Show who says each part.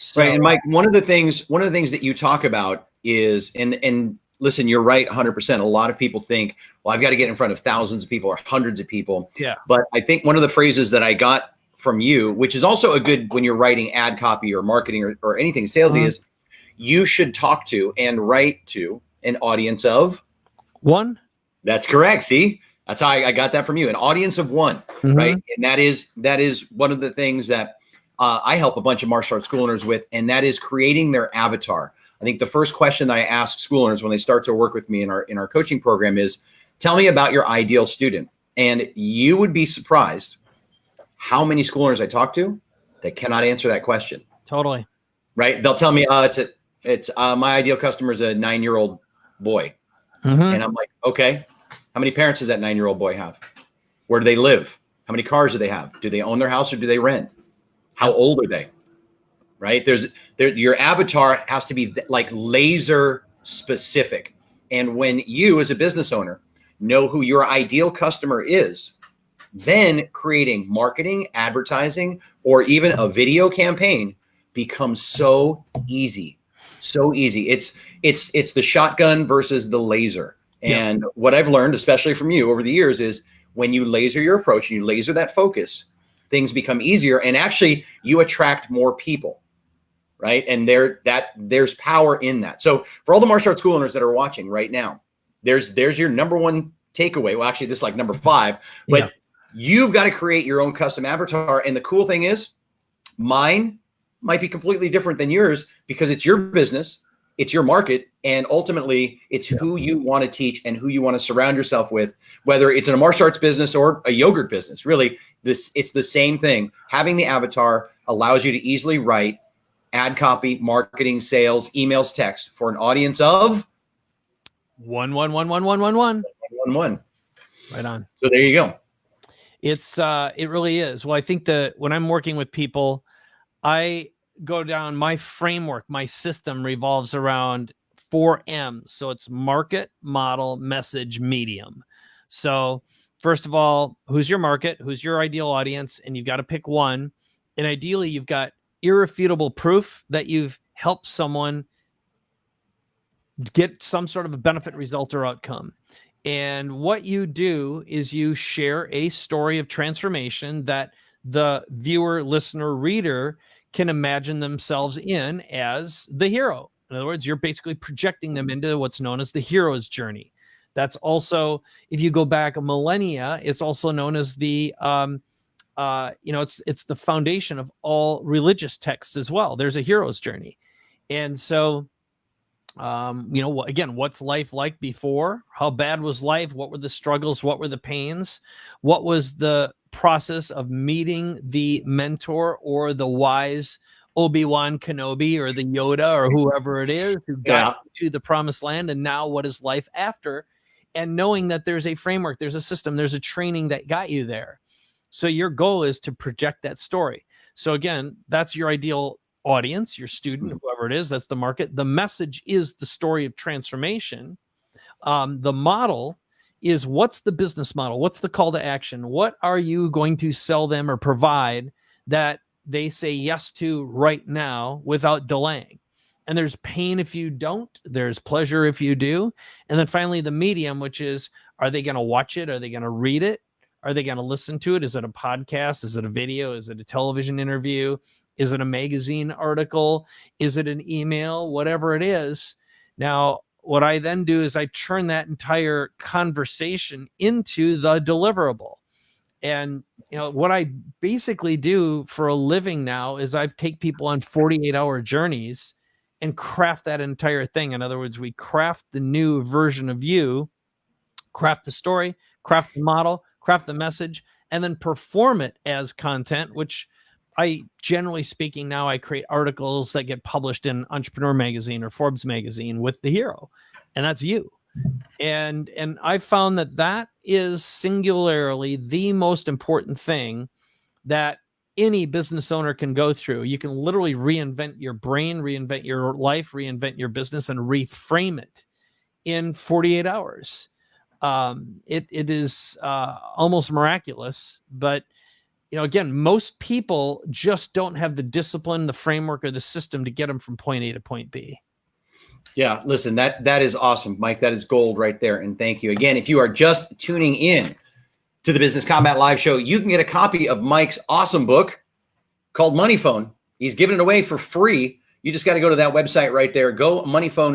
Speaker 1: So,
Speaker 2: right. And Mike, one of the things that you talk about is, and listen, you're right 100%. A lot of people think, well, I've got to get in front of thousands of people or hundreds of people.
Speaker 1: yeah.
Speaker 2: But I think one of the phrases that I got from you, which is also a good when you're writing ad copy or marketing or anything salesy, is you should talk to and write to an audience of
Speaker 1: one.
Speaker 2: That's correct. See, that's how I got that from you. An audience of one, right? And that is one of the things that I help a bunch of martial arts school owners with, and that is creating their avatar. I think the first question that I ask school owners when they start to work with me in our coaching program is, tell me about your ideal student. And you would be surprised how many school owners I talk to that cannot answer that question.
Speaker 1: Totally.
Speaker 2: Right? They'll tell me, it's my ideal customer is a 9-year-old boy. And I'm like, okay, how many parents does that 9-year-old boy have? Where do they live? How many cars do they have? Do they own their house or do they rent? How old are they? Right? Your avatar has to be like laser specific. And when you as a business owner know who your ideal customer is, then creating marketing, advertising, or even a video campaign becomes so easy. So easy. It's the shotgun versus the laser. And what I've learned, especially from you over the years, is when you laser your approach and you laser that focus, things become easier. And actually you attract more people, right? And there's power in that. So for all the martial arts school owners that are watching right now, there's your number one takeaway. Well, actually this is like number 5, but you've got to create your own custom avatar. And the cool thing is mine might be completely different than yours because it's your business, it's your market, and ultimately it's who you want to teach and who you want to surround yourself with, whether it's in a martial arts business or a yogurt business. Really, it's the same thing. Having the avatar allows you to easily write ad copy, marketing, sales, emails, text for an audience of
Speaker 1: 1111111. Right on.
Speaker 2: So there you go.
Speaker 1: It really is. Well, I think that when I'm working with people, I go down my framework, my system revolves around 4 M's. So it's market, model, message, medium. So first of all, who's your market? Who's your ideal audience? And you've got to pick one. And ideally, you've got irrefutable proof that you've helped someone get some sort of a benefit, result, or outcome. And what you do is you share a story of transformation that the viewer, listener, reader can imagine themselves in as the hero. In other words, you're basically projecting them into what's known as the hero's journey. That's also, if you go back a millennia, it's also known as the, it's the foundation of all religious texts as well. There's a hero's journey. And so, again, what's life like before? How bad was life? What were the struggles? What were the pains? What was the process of meeting the mentor or the wise Obi-Wan Kenobi or the Yoda or whoever it is who got to the promised land? And now what is life after? And knowing that there's a framework, there's a system, there's a training that got you there. So your goal is to project that story. So again, that's your ideal audience, your student, whoever it is, that's the market. The message is the story of transformation. The model is, what's the business model? What's the call to action? What are you going to sell them or provide that they say yes to right now without delaying? And there's pain if you don't, there's pleasure if you do. And then finally, the medium, which is, are they going to watch it? Are they going to read it? Are they going to listen to it? Is it a podcast? Is it a video? Is it a television interview? Is it a magazine article? Is it an email? Whatever it is. Now, what I then do is I turn that entire conversation into the deliverable. And, what I basically do for a living now is I take people on 48-hour journeys and craft that entire thing. In other words, we craft the new version of you, craft the story, craft the model, craft the message, and then perform it as content, which I, generally speaking, now I create articles that get published in Entrepreneur Magazine or Forbes Magazine with the hero, and that's you. And I found that is singularly the most important thing that any business owner can go through. You can literally reinvent your brain, reinvent your life, reinvent your business, and reframe it in 48 hours. It is almost miraculous, but again, most people just don't have the discipline, the framework, or the system to get them from point A to point B.
Speaker 2: Yeah, listen, that is awesome, Mike. That is gold right there. And thank you. Again, if you are just tuning in to the Business Kombat Live show, you can get a copy of Mike's awesome book called Money Phone. He's giving it away for free. You just got to go to that website right there. Go moneyphone